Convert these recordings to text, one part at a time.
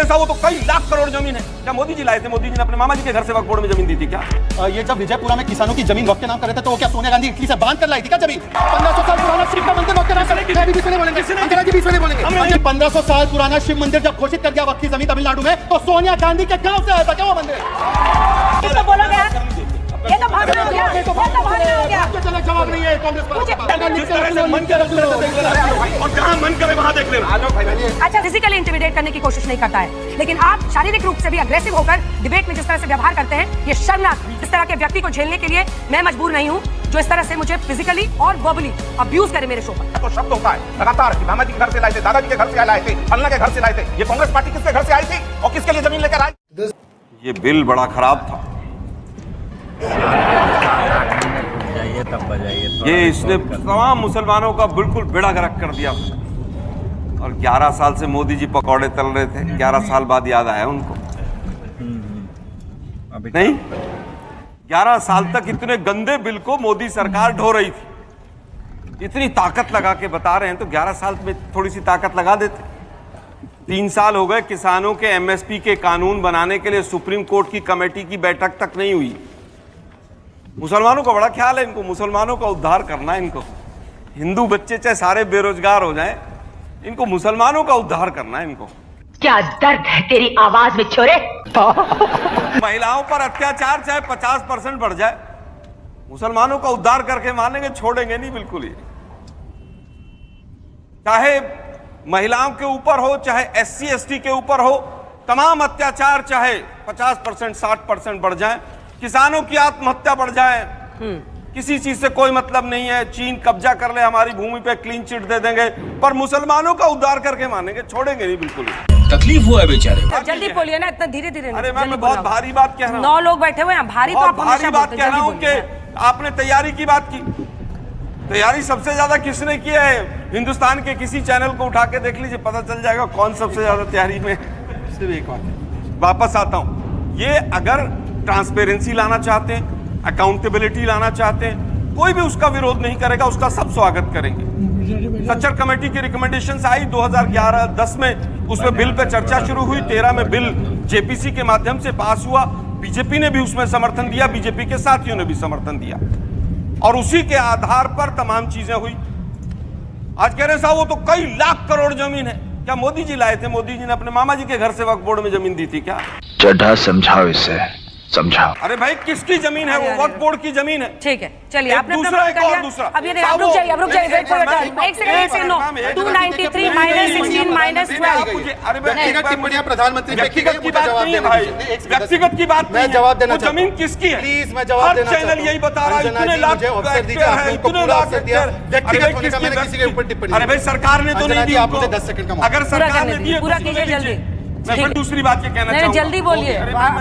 साहब वो तो कई लाख करोड़ जमीन है। क्या मोदी जी लाए थे? मोदी जी ने अपने मामा जी के घर से वक्फ बोर्ड में जमीन दी थी क्या? ये जब विजयपुरा में किसानों की जमीन वक्त के नाम कर रहे थे तो वो क्या सोनिया गांधी इटली से बांध कर लाई थी क्या जमीन? 1500 साल पुराना शिव का मंदिर वक्त के नाम बोलेंगे। 1500 साल पुराना शिव मंदिर जब घोषित कर दिया वक्त की जमीन तमिलनाडु में तो सोनिया गांधी के गांव से आया था क्या वो मंदिर? ये तो भागना हो गया, ये तो भागना हो गया। जवाब नहीं है कांग्रेस और जहां मन करे वहां देख लेना। अच्छा, फिजिकली इंटिमिडेट करने की कोशिश नहीं करता है, लेकिन आप शारीरिक रूप से भी अग्रेसिव होकर डिबेट में जिस तरह से व्यवहार करते हैं, ये शर्मनाक। इस तरह के व्यक्ति को झेलने के लिए मैं मजबूर नहीं हूँ जो इस तरह से मुझे फिजिकली और वर्बली अब्यूज करे मेरे शो पर। तो शब्द होता है लगातार कि मामा जी के घर से लाए थे, दादाजी के घर से लाए थे, फलना के घर से लाए थे। ये कांग्रेस पार्टी किसके घर से आई थी और किसके लिए जमीन लेकर आई? ये बिल बड़ा खराब था। ये इसने तमाम मुसलमानों का बिल्कुल बेड़ा गर्क कर दिया। और 11 साल से मोदी जी पकौड़े तल रहे थे, 11 साल बाद याद आया उनको। नहीं, 11 साल तक इतने गंदे बिल को मोदी सरकार ढो रही थी। इतनी ताकत लगा के बता रहे हैं तो 11 साल में थोड़ी सी ताकत लगा देते। 3 साल हो गए किसानों के एमएसपी के कानून बनाने के लिए सुप्रीम कोर्ट की कमेटी की बैठक तक नहीं हुई। मुसलमानों का बड़ा ख्याल है इनको, मुसलमानों का उद्धार करना है इनको। हिंदू बच्चे चाहे सारे बेरोजगार हो जाएं, इनको मुसलमानों का उद्धार करना है इनको। क्या दर्द है तेरी आवाज में छोरे? महिलाओं पर अत्याचार चाहे 50% बढ़ जाए, मुसलमानों का उद्धार करके मानेंगे, छोड़ेंगे नहीं बिल्कुल ही। चाहे महिलाओं के ऊपर हो, चाहे SC ST के ऊपर हो, तमाम अत्याचार चाहे 50% 60% बढ़ जाए, किसानों की आत्महत्या बढ़ जाए, किसी चीज से कोई मतलब नहीं है। चीन कब्जा कर ले हमारी भूमि पे, क्लीन चिट दे देंगे, पर मुसलमानों का उद्धार करके मानेंगे, छोड़ेंगे नहीं बिल्कुल। तकलीफ हुआ है बेचारे। जल्दी बोलिए ना, इतना धीरे धीरे। अरे मैं बहुत भारी बात कह रहा हूँ। 9 लोग बैठे हुए हैं, भारी तो आप भारी बात कह रहा हूँ कि आपने तैयारी की बात की। तैयारी सबसे ज्यादा किसने की है? हिंदुस्तान के किसी चैनल को उठा के देख लीजिए, पता चल जाएगा कौन सबसे ज्यादा तैयारी में। सिर्फ एक बात वापस आता हूँ, ये अगर ट्रांसपेरेंसी लाना चाहते हैं, अकाउंटेबिलिटी लाना चाहते हैं, कोई भी उसका विरोध नहीं करेगा, उसका सब स्वागत करेंगे। सच्चर कमेटी की रिकमेंडेशंस आई 2011-10 में, उसमें बिल पे चर्चा शुरू हुई। 13 में बिल जेपीसी के माध्यम से पास हुआ। बीजेपी ने भी उसमें समर्थन दिया, बीजेपी के साथियों ने भी समर्थन दिया, और उसी के आधार पर तमाम चीजें हुई। आज कह रहे साहब वो तो कई लाख करोड़ जमीन है। क्या मोदी जी लाए थे? मोदी जी ने अपने मामा जी के घर से वक्फ बोर्ड में जमीन दी थी क्या? चड्ढा समझाओ इसे, समझाओ। अरे भाई किसकी जमीन है? वो वक्फ बोर्ड की जमीन है। ठीक है, चलिए आपने दूसरा एक और दूसरा। अब ये अब रुक जाइए, वेट फॉर योर टर्न। एक सेकंड, नो 293 -16 -12। अरे व्यक्तिगत टिप्पणियां प्रधानमंत्री पे की गई, मुझे जवाब देना भाई, दीजिए। व्यक्तिगत की बात मैं जवाब देना चाहता हूं। जमीन किसकी है? प्लीज मैं जवाब देना चाहता हूं। हर चैनल यही बता रहा है, इतने लाख अवसर दीजिए, आपने उनको पूरा अवसर दिया। व्यक्तिगत होने का मैंने किसी के ऊपर टिप्पणी। अरे भाई सरकार ने तो नहीं दी, आप मुझे 10 सेकंड का मौका। अगर सरकार ने दी पूरा कीजिए जल्दी। मैं फिर दूसरी बात ये कहना चाहूंगा। जल्दी बोलिए,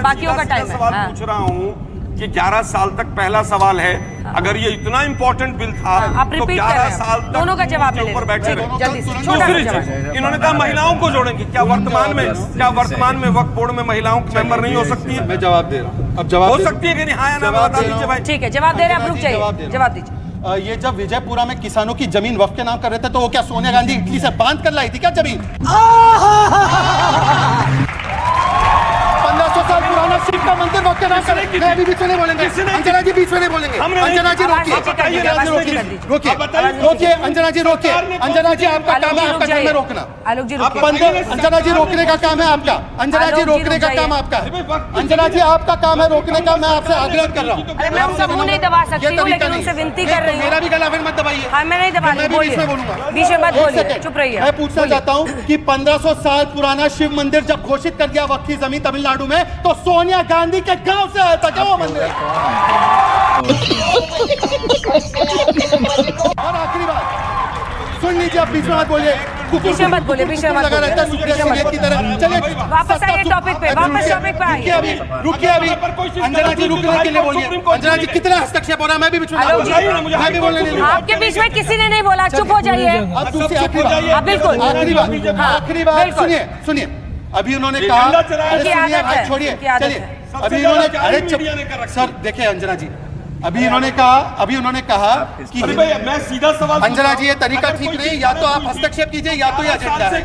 बाकियों का टाइम है। सवाल पूछ रहा हूँ कि 11 साल तक, पहला सवाल है, अगर ये इतना इंपॉर्टेंट बिल था तो 11 साल तक दोनों का जवाब ऊपर बैठे रहे। जल्दी से दूसरी चीज, इन्होंने कहा महिलाओं को जोड़ेंगे। क्या वर्तमान में वक्फ बोर्ड में महिलाओं के मेंबर नहीं हो सकती है? मैं जवाब दे रहा हूँ। अब जवाब हो सकती है कि नहीं? हाँ या ना बता दीजिए भाई। ठीक है, जवाब दे रहे हैं आप, रुक जाइए, जवाब दीजिए। ये जब विजयपुरा में किसानों की जमीन वक्फ के नाम कर रहे थे तो वो क्या सोनिया गांधी इटली से बांध कर लाई थी क्या जमीन? 1500 साल पुराना शिव का मंदिर वक्त के नाम कर रहे हैं। अभी बीच में नहीं बोलेंगे, अंजना जी बीच में नहीं बोलेंगे। अंजना जी रोकिए, रोकिए, अंजना जी रोकिए। अंजना जी आपका काम है आपका काम है रोकना। अंजना जी रोकने का काम है आपका। अंजना जी रोकने का काम आपका है। अंजना जी आपका काम है रोकने का। मैं आपसे आग्रह कर रहा हूँ। मैं उनका मुंह नहीं दबा सकती हूँ, लेकिन उनसे विनती कर रही हूँ। मेरा भी गला फिर मत दबाइए। हाँ, मैं नहीं दबा रही, बोलिए, बीच में मत बोलिए, चुप रहिए। मैं पूछना चाहता हूँ कि 1500 साल पुराना शिव मंदिर जब घोषित कर दिया वक्फ की जमीन तमिलनाडु में तो सोनिया गांधी के गांव से आया था क्या वो मंदिर? और आखिरी बात सुन लीजिए, आप बीच में मत बोलिए, बीच में मत बोलिए, बीच में मत लगा रहता है सुप्रिया सुलेख की तरह। चलिए वापस आइए टॉपिक पे, वापस टॉपिक पे आइए। रुकिए अभी, अंजना जी रुकने के लिए बोलिए। अंजना जी कितना हस्तक्षेप हो रहा है? मैं भी बीच में मैं भी बोलने नहीं दूंगा। आपके बीच में किसी ने नहीं बोला, चुप हो जाइए। अब दूसरी आखिरी बात, बिल्कुल आखिरी बात सुनिए। अभी उन्होंने कहा, सुनिए भाई छोड़िए, चलिए। अभी उन्होंने, अरे चुप सर, देखिए अंजना जी, अभी उन्होंने कहा कि मैं सीधा सवाल, अंजना जी ये तरीका ठीक नहीं, या तो आप हस्तक्षेप कीजिए या तो ये एजेंडा है।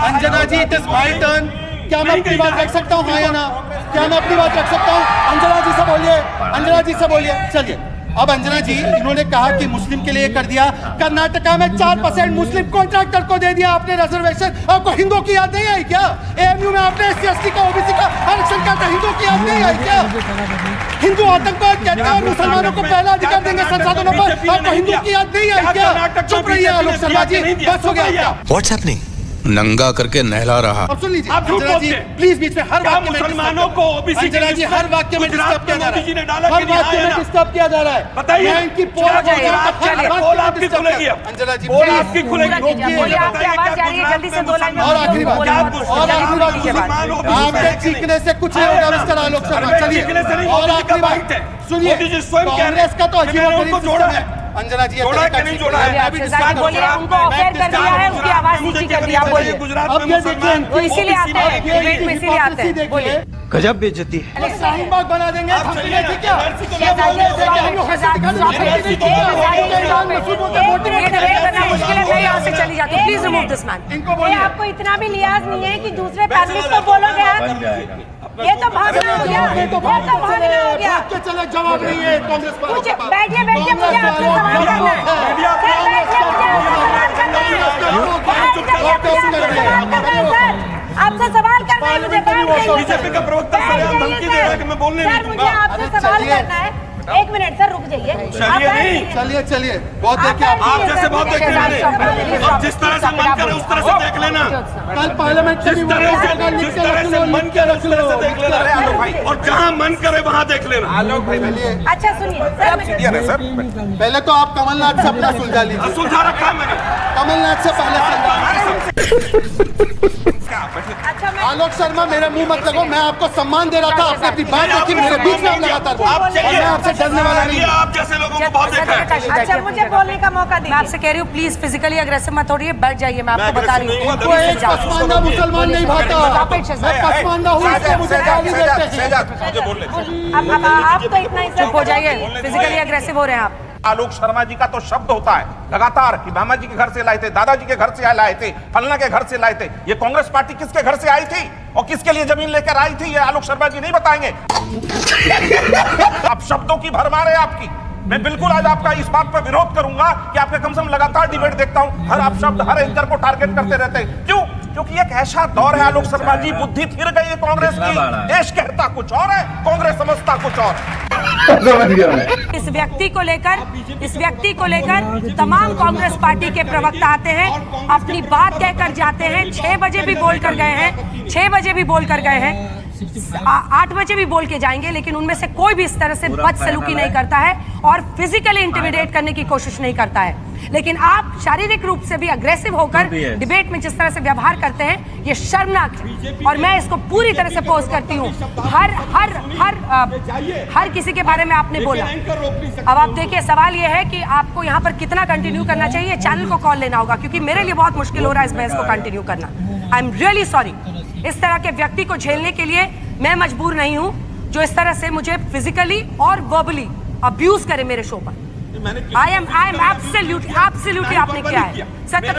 अंजना जी इट इज माय टर्न क्या मैं अपनी बात रख सकता हूँ, हाँ या ना? क्या मैं अपनी बात रख सकता हूँ? अंजना जी से बोलिए, अंजना जी से बोलिए। चलिए अब अंजना जी, इन्होंने कहा कि मुस्लिम के लिए कर दिया, कर्नाटका में 4% मुस्लिम कॉन्ट्रैक्टर को दे दिया आपने रिजर्वेशन। आपको हिंदू की याद नहीं आई क्या? एएमयू में आपने SC/ST का OBC का आरक्षण का हिंदू की याद नहीं आई क्या? हिंदू आतंकवाद कहते हैं और मुसलमानों को पहला अधिकार देंगे संसाधनों पर। आपको हिंदू की याद नहीं आई क्या? चुप रहिए आलोक शर्मा जी, बस हो गया आपका। What's happening? नंगा करके नहला रहा। अब सुन लीजिए आप झूठ अंजना जी, बोलते हैं। प्लीज बीच में हर वाक्य में मुसलमानों को OBC अंजना जी हर वाक्य में डिस्टर्ब किया जा रहा मोदी जी ने है, डाला हर कि नहीं वाक्य आया में ना? डिस्टर्ब किया जा रहा है। बताइए। मैं इनकी पोल चलो जाइए, पोल आपकी खुलेगी अब। अंजना जी पोल please। आपकी खुलेगी। बोलिए, आपकी आवाज जा रही है, जल्दी से 2 लाइन में और आखिरी बात, बोलिए, और आखिरी बात, मुसलमान OBC आपके चीखने से कुछ नहीं होगा मिस्टर आलोक शर्मा। चलिए चीखने से नहीं, और मोदी जी आखिरी का बात बाइट है। सुनिए, मोदी जी स्वयं कह रहे हैं कांग्रेस का तो कि अजीब मैंने और उनको गरीब जोड़ा सिस्टम है। है। अंजना जी जोड़ा है कि नहीं जोड़ा है? बोलिए, आपसे जाहिर बोलिए, उनको अफेयर कर दिया है, उनकी आवाज नीची कर दी, आप बोलिए। गुजरात अब में ये मुसलमान देखिए, वो इसीलिए आते हैं, अब ये डिबेट में इसीलिए आते हैं। देखिए, बोलिए। गजब बेइज्जती है। शाहीन बाग बना देंगे आप हम चलिए नहीं ना, क्या? NRC को ये बोल रहे थे कि हम लोग हंसी दिखा रहे हैं। ये डिबेट मुश्किल है, मैं यहाँ से चली जाती हूँ। Please remove this man. इनको बोलिए। आपको इतना भी लिहाज नहीं है कि दूसरे पैनलिस्ट को बोलोगे आप? ये तो भागना हो गया, ये तो भागना हो गया। भाग के चले, जवाब नहीं है कांग्रेस पर। मुझे बैठिए बैठिए, मुझे आपसे सवाल करना है। सर बैठिए, मुझे आपसे सवाल करना है। सर आपसे सवाल करना है, मुझे बैठ जाइए। बीजेपी का प्रवक्ता सरेआम धमकी दे रहा है कि मैं बोलने नहीं सर मुझे दूंगा। आपसे सवाल करना है। 1 मिनट सर, रुक जाइए। चलिए नहीं। चलिए चलिए, बहुत देखे आप आप जैसे बहुत देखे मैंने। अब जिस तरह से मन करे उस तरह से देख लेना। कल पार्लियामेंट जिस तरह से मन करे उस तरह से देख लेना, और जहाँ मन करे वहाँ देख लेना। अच्छा सुनिए सर, पहले तो आप कमलनाथ से अपना सुलझा लीजिए। सुलझा रखा है मैंने। कमलनाथ से पहले अच्छा मैं आलोक शर्मा, मेरे मुंह मत लगो, मैं आपको सम्मान दे रहा था। आपने अपनी बात रखी, मेरे बीच में आप लगातार बोल। आप और चलिए, मैं आपसे डरने वाला नहीं हूं। आप जैसे लोगों को बहुत देखा है। अच्छा मुझे बोलने का मौका मैं दीजिए। आपसे कह रही हूँ, प्लीज फिजिकली अग्रेसिव मत होइए, बैठ जाइए। मैं आपको बता रही हूँ। इनको एक पसमानदा मुसलमान नहीं भाता। मैं पसमानदा हूँ, इसको मुझे गाली देते हैं। अब आप तो इतना ही चुप हो जाइए, फिजिकली अग्रेसिव हो रहे हैं आप। आलोक शर्मा जी का तो शब्द होता है लगातार कि मामा जी के घर से लाए थे, दादाजी के घर से लाए थे, फलना के घर से लाए थे। ये कांग्रेस पार्टी किसके घर से आई थी और किसके लिए जमीन लेकर आई थी, ये आलोक शर्मा जी नहीं बताएंगे। अब शब्दों की भरमार है आपकी। मैं बिल्कुल आज आपका इस बात पर विरोध करूंगा कि आपके कम से कम लगातार डिबेट देखता हूं, हर आप शब्द हर एंकर को टारगेट करते रहते हैं। क्यों? क्योंकि एक ऐसा दौर है आलोक शर्मा जी, बुद्धि फिर गई है कांग्रेस की। देश कहता कुछ और है, कांग्रेस समझता कुछ और। इस व्यक्ति को लेकर तमाम कांग्रेस पार्टी के प्रवक्ता आते हैं, अपनी बात कहकर जाते हैं। 6 बजे भी बोल कर गए हैं, 6 बजे भी बोल कर गए हैं, 8 बजे भी बोल के जाएंगे, लेकिन उनमें से कोई भी इस तरह से बदसलूकी नहीं करता है और फिजिकली इंटिमिडेट करने की कोशिश नहीं करता है। लेकिन आप शारीरिक रूप से भी अग्रेसिव होकर डिबेट में जिस तरह से व्यवहार करते हैं, ये शर्मनाक है और मैं इसको पूरी तरह से पोस्ट करती हूँ। हर किसी के बारे में आपने बोला। अब आप देखिए, सवाल ये है कि आपको यहाँ पर कितना कंटिन्यू करना चाहिए, चैनल को कॉल लेना होगा, क्योंकि मेरे लिए बहुत मुश्किल हो रहा है इस बहस को कंटिन्यू करना। I am really sorry. इस तरह के व्यक्ति को झेलने के लिए मैं मजबूर नहीं हूँ, जो इस तरह से मुझे फिजिकली और वर्बली अब्यूज करे मेरे शो पर। आई एम एब्सोल्युटली आपने किया है सत्य।